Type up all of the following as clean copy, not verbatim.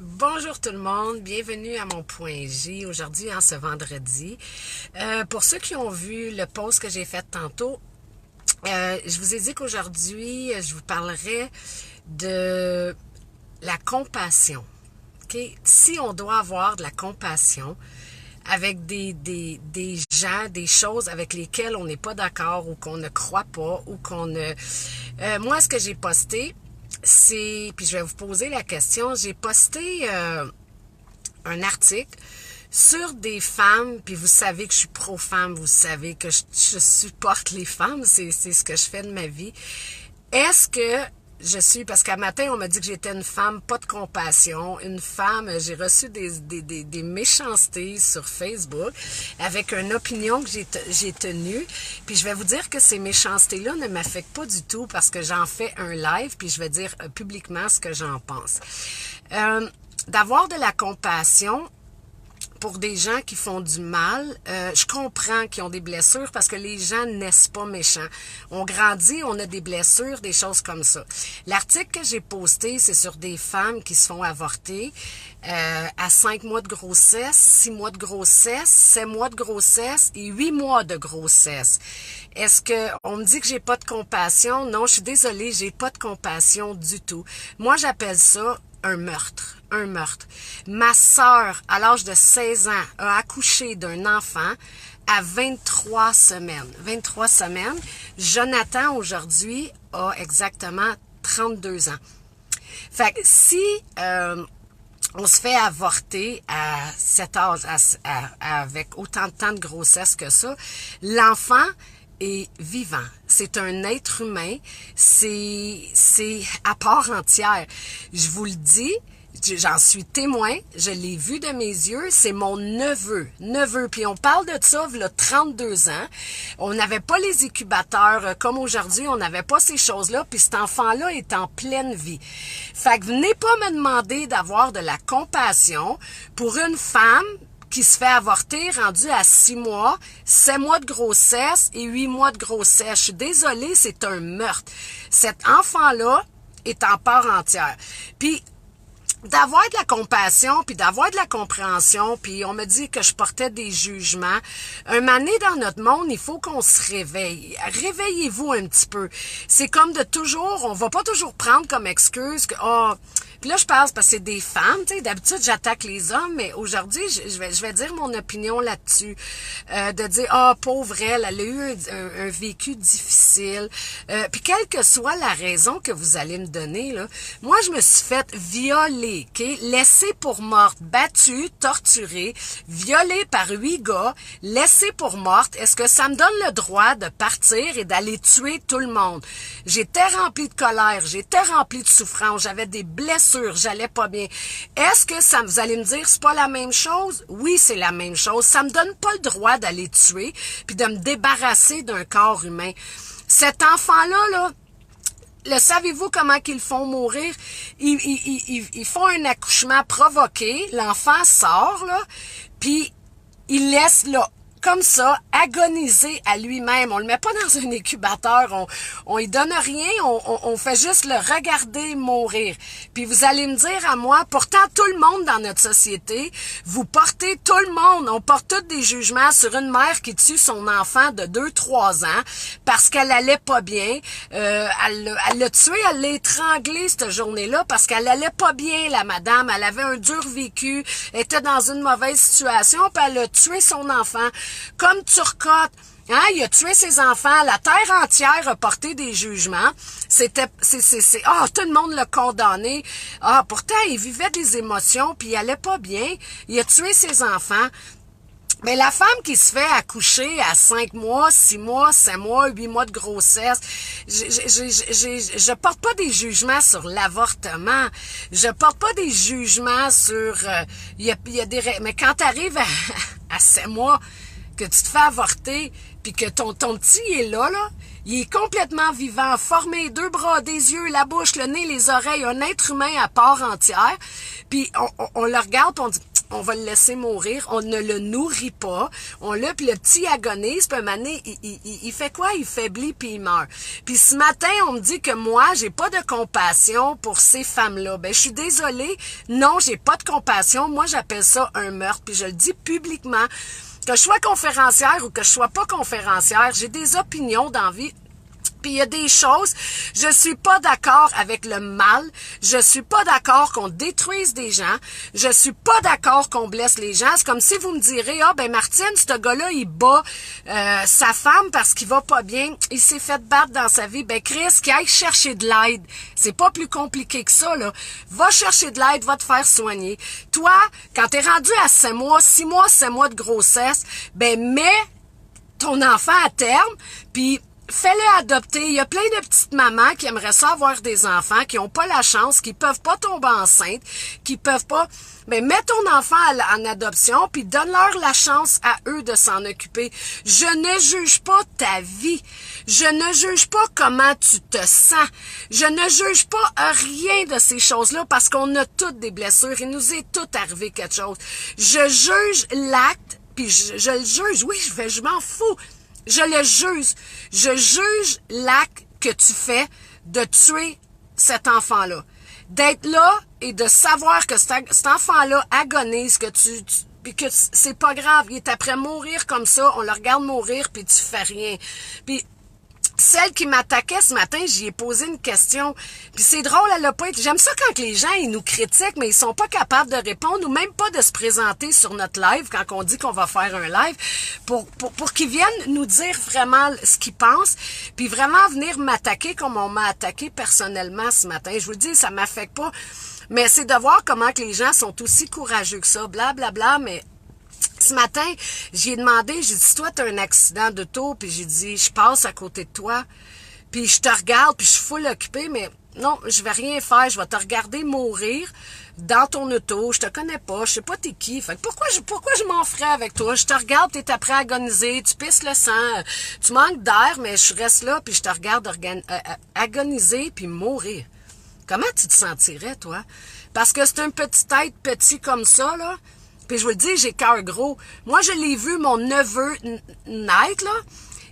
Bonjour tout le monde, bienvenue à mon point J aujourd'hui en ce vendredi. Pour ceux qui ont vu le post que j'ai fait tantôt, je vous ai dit qu'aujourd'hui je vous parlerai de la compassion. Okay? Si on doit avoir de la compassion avec des gens, des choses avec lesquelles on n'est pas d'accord ou qu'on ne croit pas ou qu'on ne... moi, ce que j'ai posté, puis je vais vous poser la question, j'ai posté un article sur des femmes, puis vous savez que je suis pro-femme, vous savez que je supporte les femmes, c'est ce que je fais de ma vie. Est-ce que je suis, parce qu'à matin, on m'a dit que j'étais une femme pas de compassion, une femme, j'ai reçu des méchancetés sur Facebook avec une opinion que j'ai tenue, puis je vais vous dire que ces méchancetés-là ne m'affectent pas du tout parce que j'en fais un live, puis je vais dire publiquement ce que j'en pense. D'avoir de la compassion pour des gens qui font du mal, je comprends qu'ils ont des blessures parce que les gens naissent pas méchants. On grandit, on a des blessures, des choses comme ça. L'article que j'ai posté, c'est sur des femmes qui se font avorter à 5 mois de grossesse, 6 mois de grossesse, 7 mois de grossesse et 8 mois de grossesse. Est-ce que on me dit que j'ai pas de compassion? Non, je suis désolée, j'ai pas de compassion du tout. Moi, j'appelle ça un meurtre. Un meurtre. Ma sœur, à l'âge de 16 ans, a accouché d'un enfant à 23 semaines. 23 semaines. Jonathan, aujourd'hui, a exactement 32 ans. Fait que si on se fait avorter à cet âge, avec autant de temps de grossesse que ça, l'enfant est vivant. C'est un être humain. C'est à part entière. Je vous le dis, j'en suis témoin, je l'ai vu de mes yeux, c'est mon neveu, puis on parle de ça, il a 32 ans, on n'avait pas les incubateurs comme aujourd'hui, on n'avait pas ces choses-là, puis cet enfant-là est en pleine vie. Fait que venez pas me demander d'avoir de la compassion pour une femme qui se fait avorter, rendue à 6 mois, 7 mois de grossesse et 8 mois de grossesse. Je suis désolée, c'est un meurtre. Cet enfant-là est en part entière. Puis, d'avoir de la compassion, puis d'avoir de la compréhension, puis on me dit que je portais des jugements. Un moment donné dans notre monde, il faut qu'on se réveille. Réveillez-vous un petit peu. C'est comme de toujours, on va pas toujours prendre comme excuse que, puis là, je pense parce que c'est des femmes, tu sais, d'habitude, j'attaque les hommes, mais aujourd'hui, je vais dire mon opinion là-dessus. De dire, pauvre elle a eu un vécu difficile. Puis quelle que soit la raison que vous allez me donner, là, moi, je me suis faite violer, OK? Laissée pour morte, battue, torturée, violée par 8 gars, laissée pour morte. Est-ce que ça me donne le droit de partir et d'aller tuer tout le monde? J'étais remplie de colère, j'étais remplie de souffrance, j'avais des blessures, j'allais pas bien. Est-ce que ça, vous allez me dire, c'est pas la même chose? Oui, c'est la même chose. Ça me donne pas le droit d'aller tuer puis de me débarrasser d'un corps humain. Cet enfant-là, le savez-vous comment qu'ils font mourir? Ils font un accouchement provoqué, l'enfant sort, là, puis il laisse, là, comme ça, agoniser à lui-même. On le met pas dans un incubateur, on y donne rien, on fait juste le regarder mourir. Puis vous allez me dire à moi, pourtant tout le monde dans notre société, vous portez tout le monde, on porte tous des jugements sur une mère qui tue son enfant de 2-3 ans parce qu'elle allait pas bien. Elle l'a tué, elle l'a étranglé cette journée-là parce qu'elle allait pas bien, la madame. Elle avait un dur vécu, était dans une mauvaise situation, puis elle a tué son enfant. Comme Turcotte, hein, il a tué ses enfants, la terre entière a porté des jugements. Tout le monde l'a condamné. Pourtant, il vivait des émotions, puis il allait pas bien. Il a tué ses enfants. Mais la femme qui se fait accoucher à 5 mois, 6 mois, 7 mois, 8 mois de grossesse, je porte pas des jugements sur l'avortement. Je porte pas des jugements sur... mais quand tu arrives à 7 mois, que tu te fais avorter, puis que ton petit est là, il est complètement vivant, formé, 2 bras, des yeux, la bouche, le nez, les oreilles, un être humain à part entière, puis on le regarde, on dit... on va le laisser mourir, on ne le nourrit pas, puis le petit agonise, puis un moment donné, il fait quoi? Il faiblit, puis il meurt. Puis ce matin, on me dit que moi, j'ai pas de compassion pour ces femmes-là. Ben, je suis désolée, non, j'ai pas de compassion, moi j'appelle ça un meurtre, puis je le dis publiquement, que je sois conférencière ou que je sois pas conférencière, j'ai des opinions dans la vie. Puis il y a des choses, je suis pas d'accord avec le mal, je suis pas d'accord qu'on détruise des gens, je suis pas d'accord qu'on blesse les gens. C'est comme si vous me direz, ah ben Martine, ce gars-là, il bat sa femme parce qu'il va pas bien, il s'est fait battre dans sa vie. Ben Chris, qu'il aille chercher de l'aide. C'est pas plus compliqué que ça, là. Va chercher de l'aide, va te faire soigner. Toi, quand t'es rendu à 6 mois de grossesse, ben mets ton enfant à terme, puis fais-le adopter. Il y a plein de petites mamans qui aimeraient ça avoir des enfants, qui n'ont pas la chance, qui peuvent pas tomber enceinte, qui peuvent pas... Mais mets ton enfant en adoption, puis donne-leur la chance à eux de s'en occuper. Je ne juge pas ta vie. Je ne juge pas comment tu te sens. Je ne juge pas rien de ces choses-là parce qu'on a toutes des blessures. Il nous est tout arrivé quelque chose. Je juge l'acte, puis je le juge. Oui, je m'en fous. Je le juge. Je juge l'acte que tu fais de tuer cet enfant-là. D'être là et de savoir que cet enfant-là agonise, puis que c'est pas grave, il est après mourir comme ça, on le regarde mourir, puis tu fais rien. Puis celle qui m'attaquait ce matin, j'y ai posé une question. Puis c'est drôle, elle a pas été... J'aime ça quand les gens, ils nous critiquent, mais ils sont pas capables de répondre ou même pas de se présenter sur notre live quand on dit qu'on va faire un live pour qu'ils viennent nous dire vraiment ce qu'ils pensent puis vraiment venir m'attaquer comme on m'a attaqué personnellement ce matin. Je vous le dis, ça m'affecte pas. Mais c'est de voir comment que les gens sont aussi courageux que ça, blablabla, mais... Ce matin, j'ai demandé, j'ai dit, si toi, t'as un accident d'auto, puis j'ai dit, je passe à côté de toi, puis je te regarde, puis je suis full occupée, mais non, je vais rien faire, je vais te regarder mourir dans ton auto, je te connais pas, je sais pas t'es qui, fait que pourquoi je m'en ferais avec toi? Je te regarde, t'es après agoniser, tu pisses le sang, tu manques d'air, mais je reste là, puis je te regarde agoniser, puis mourir. Comment tu te sentirais, toi? Parce que c'est un petit être petit comme ça, là. Puis je vous le dis, j'ai cœur gros. Moi, je l'ai vu, mon neveu naître, là.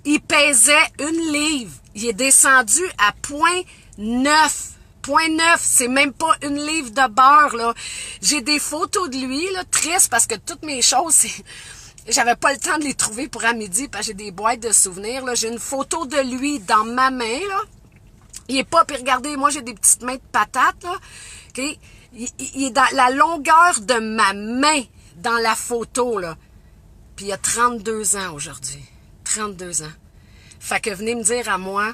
Il pesait 1 livre. Il est descendu à 0,9. 0,9, c'est même pas 1 livre de beurre, là. J'ai des photos de lui, là, tristes, parce que toutes mes choses, j'avais pas le temps de les trouver pour à midi, parce que j'ai des boîtes de souvenirs, là. J'ai une photo de lui dans ma main, là. Il est pas, puis regardez, moi, j'ai des petites mains de patates, là. OK? Il est dans la longueur de ma main dans la photo, là. Puis il a 32 ans aujourd'hui. 32 ans. Fait que venez me dire à moi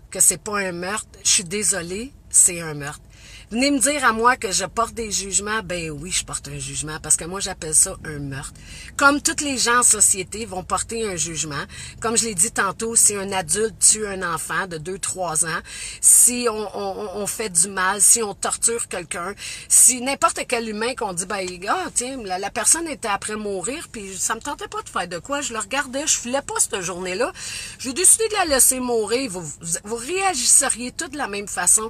que c'est pas un meurtre. Je suis désolée, c'est un meurtre. Venez me dire à moi que je porte des jugements. Ben oui, je porte un jugement parce que moi, j'appelle ça un meurtre. Comme tous les gens en société vont porter un jugement. Comme je l'ai dit tantôt, si un adulte tue un enfant de 2-3 ans, si on fait du mal, si on torture quelqu'un, si n'importe quel humain qu'on dit, ben, gars, tiens, la personne était après mourir, puis ça me tentait pas de faire de quoi. Je le regardais, je filais pas cette journée-là. J'ai décidé de la laisser mourir. Vous réagisseriez tous de la même façon.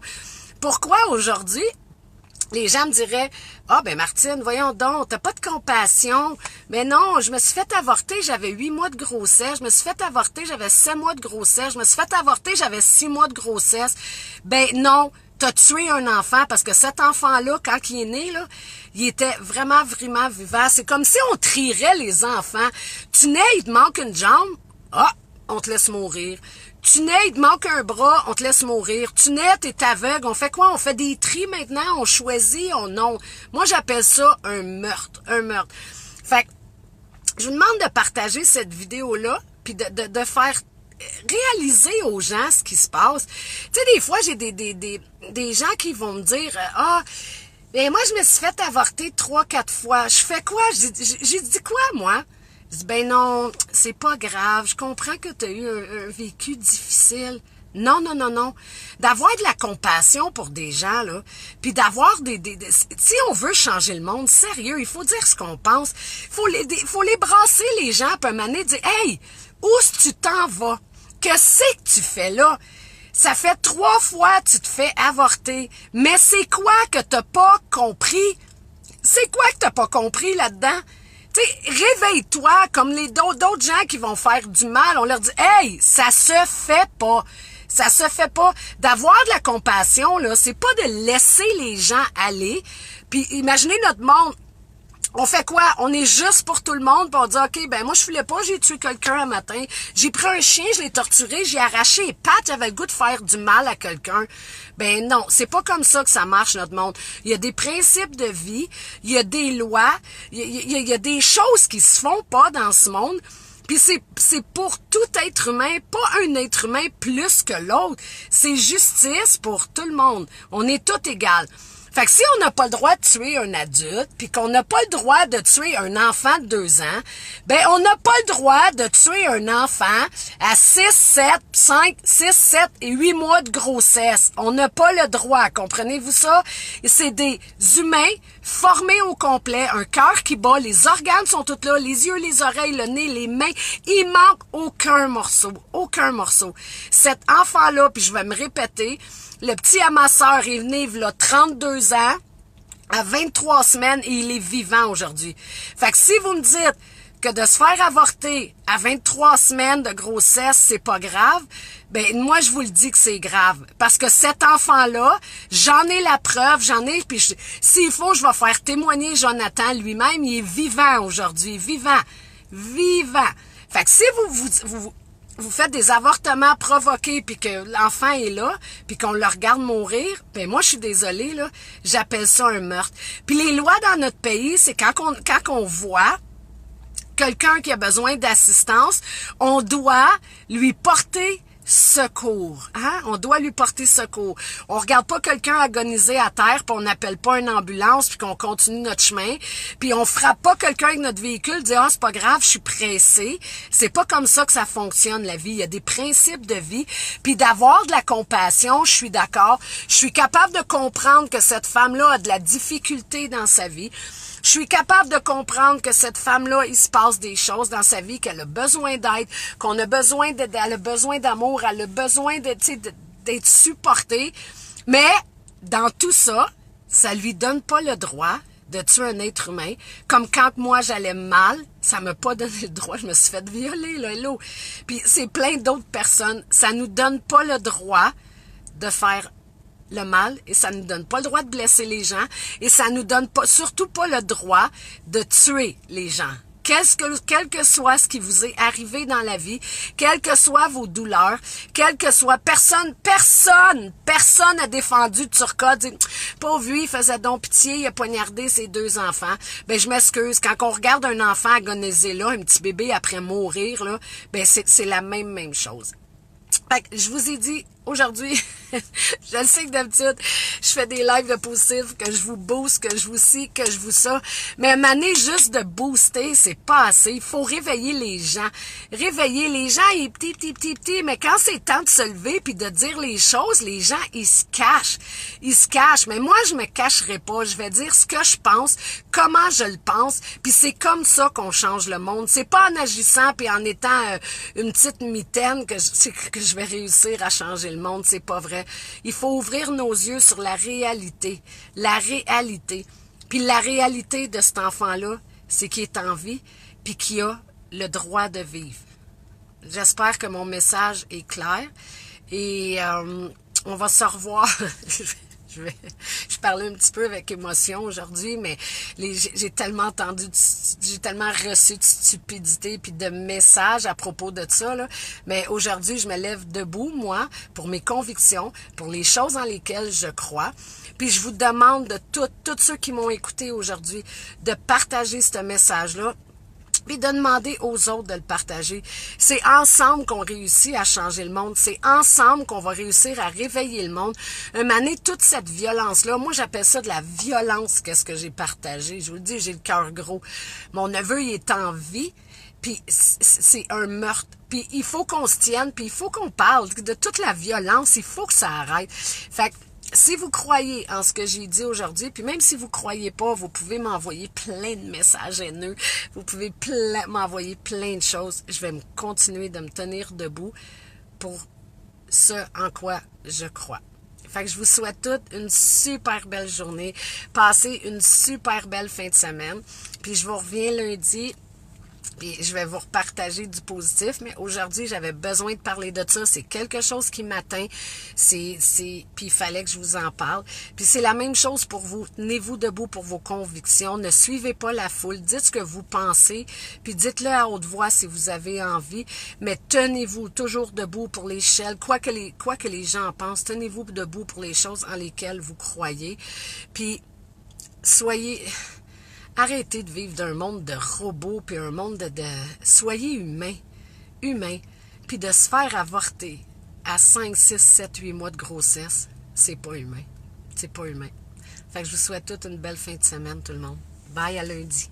Pourquoi aujourd'hui, les gens me diraient, ah ben Martine, voyons donc, t'as pas de compassion. Mais non, je me suis fait avorter, j'avais 8 mois de grossesse. Je me suis fait avorter, j'avais 7 mois de grossesse. Je me suis fait avorter, j'avais 6 mois de grossesse. Ben non, t'as tué un enfant parce que cet enfant-là, quand il est né, là, il était vraiment, vraiment vivant. C'est comme si on trierait les enfants. Tu nais, il te manque une jambe. Ah, on te laisse mourir. Tu nais, il te manque un bras, on te laisse mourir. Tu nais, t'es aveugle, on fait quoi? On fait des tris maintenant, on choisit, non. Moi, j'appelle ça un meurtre, un meurtre. Fait que, je vous demande de partager cette vidéo-là, puis de faire réaliser aux gens ce qui se passe. Tu sais, des fois, j'ai des gens qui vont me dire, ben moi, je me suis fait avorter 3-4 fois. Je fais quoi? J'ai dit quoi, moi? Je dis, ben non, c'est pas grave, je comprends que tu as eu un vécu difficile. Non. D'avoir de la compassion pour des gens, là, puis d'avoir si on veut changer le monde, sérieux, il faut dire ce qu'on pense. Faut les brasser, les gens, puis un moment donné, dire, hey, où est-ce que tu t'en vas? Que c'est que tu fais là? Ça fait 3 fois que tu te fais avorter. Mais c'est quoi que t'as pas compris? C'est quoi que t'as pas compris là-dedans? Tu sais, réveille-toi comme les d'autres gens qui vont faire du mal. On leur dit, hey, ça se fait pas. Ça se fait pas. D'avoir de la compassion, là, c'est pas de laisser les gens aller. Puis imaginez notre monde. On fait quoi? On est juste pour tout le monde, puis on dit, OK, ben moi, je filais pas, j'ai tué quelqu'un un matin, j'ai pris un chien, je l'ai torturé, j'ai arraché les pattes, j'avais le goût de faire du mal à quelqu'un. Ben non, c'est pas comme ça que ça marche, notre monde. Il y a des principes de vie, il y a des lois, il y a des choses qui se font pas dans ce monde, puis c'est pour tout être humain, pas un être humain plus que l'autre. C'est justice pour tout le monde. On est tous égaux. Fait que si on n'a pas le droit de tuer un adulte, puis qu'on n'a pas le droit de tuer un enfant de 2 ans, ben on n'a pas le droit de tuer un enfant à 6, 7 et 8 mois de grossesse. On n'a pas le droit, comprenez-vous ça? C'est des humains formés au complet, un cœur qui bat, les organes sont tous là, les yeux, les oreilles, le nez, les mains, il manque aucun morceau, aucun morceau. Cet enfant-là, puis je vais me répéter, le petit amasseur est venu il y a 32 ans, à 23 semaines, et il est vivant aujourd'hui. Fait que si vous me dites que de se faire avorter à 23 semaines de grossesse, c'est pas grave, ben moi je vous le dis que c'est grave. Parce que cet enfant-là, j'en ai la preuve, puis s'il faut, je vais faire témoigner Jonathan lui-même, il est vivant aujourd'hui, vivant. Fait que si vous faites des avortements provoqués puis que l'enfant est là puis qu'on le regarde mourir, ben moi je suis désolée là, j'appelle ça un meurtre. Puis les lois dans notre pays, c'est quand on voit quelqu'un qui a besoin d'assistance, on doit lui porter secours. Hein? On doit lui porter secours. On regarde pas quelqu'un agoniser à terre, puis on n'appelle pas une ambulance, puis qu'on continue notre chemin, puis on frappe pas quelqu'un avec notre véhicule, dit c'est pas grave, je suis pressé. C'est pas comme ça que ça fonctionne la vie. Il y a des principes de vie, puis d'avoir de la compassion, je suis d'accord. Je suis capable de comprendre que cette femme-là a de la difficulté dans sa vie. Je suis capable de comprendre que cette femme-là, il se passe des choses dans sa vie, qu'elle a besoin d'aide, qu'on a besoin d'aide, elle a besoin d'amour, elle a besoin d'être supportée. Mais dans tout ça, ça lui donne pas le droit de tuer un être humain. Comme quand moi j'allais mal, ça m'a pas donné le droit, je me suis fait violer, là, hello. Puis c'est plein d'autres personnes, ça nous donne pas le droit de faire le mal et ça nous donne pas le droit de blesser les gens et ça nous donne pas, surtout pas le droit de tuer les gens. Quel que soit ce qui vous est arrivé dans la vie, quelles que soient vos douleurs, quel que soit, personne a défendu Turcotte, dit, pauvre lui, il faisait donc pitié, il a poignardé ses 2 enfants. Ben, je m'excuse, quand on regarde un enfant agoniser là, un petit bébé après mourir, là, ben, c'est la même chose. Fait que je vous ai dit, aujourd'hui, je le sais que d'habitude, je fais des lives de positifs, que je vous booste, que je vous ci, que je vous ça. Mais à un moment donné, juste de booster, c'est pas assez. Il faut réveiller les gens. Réveiller les gens, ils petit, mais quand c'est temps de se lever puis de dire les choses, les gens, ils se cachent. Ils se cachent. Mais moi, je me cacherai pas. Je vais dire ce que je pense, comment je le pense, puis c'est comme ça qu'on change le monde. C'est pas en agissant puis en étant une petite mitaine que je vais réussir à changer le monde. C'est pas vrai. Il faut ouvrir nos yeux sur la réalité. La réalité. Puis la réalité de cet enfant-là, c'est qu'il est en vie, puis qu'il a le droit de vivre. J'espère que mon message est clair. Et on va se revoir. Je parlais un petit peu avec émotion aujourd'hui, mais j'ai tellement j'ai tellement reçu de stupidité puis de messages à propos de ça, là. Mais aujourd'hui, je me lève debout, moi, pour mes convictions, pour les choses dans lesquelles je crois. Puis je vous demande de tous ceux qui m'ont écouté aujourd'hui de partager ce message-là, puis de demander aux autres de le partager. C'est ensemble qu'on réussit à changer le monde. C'est ensemble qu'on va réussir à réveiller le monde. Un moment donné, toute cette violence-là, moi j'appelle ça de la violence, qu'est-ce que j'ai partagé. Je vous le dis, j'ai le cœur gros. Mon neveu, il est en vie, puis c'est un meurtre. Puis il faut qu'on se tienne, puis il faut qu'on parle de toute la violence. Il faut que ça arrête. Fait que si vous croyez en ce que j'ai dit aujourd'hui, puis même si vous croyez pas, vous pouvez m'envoyer plein de messages haineux, vous pouvez m'envoyer plein de choses. Je vais continuer de me tenir debout pour ce en quoi je crois. Fait que je vous souhaite toute une super belle journée. Passez une super belle fin de semaine. Puis je vous reviens lundi. Puis je vais vous repartager du positif, mais aujourd'hui, j'avais besoin de parler de ça. C'est quelque chose qui m'atteint. Puis il fallait que je vous en parle. Puis c'est la même chose pour vous. Tenez-vous debout pour vos convictions. Ne suivez pas la foule. Dites ce que vous pensez. Puis dites-le à haute voix si vous avez envie. Mais tenez-vous toujours debout pour l'échelle. Quoi que les gens en pensent, tenez-vous debout pour les choses en lesquelles vous croyez. Puis arrêtez de vivre d'un monde de robots, puis un monde soyez humain, puis de se faire avorter à 5, 6, 7, 8 mois de grossesse, c'est pas humain. C'est pas humain. Fait que je vous souhaite toute une belle fin de semaine, tout le monde. Bye, à lundi.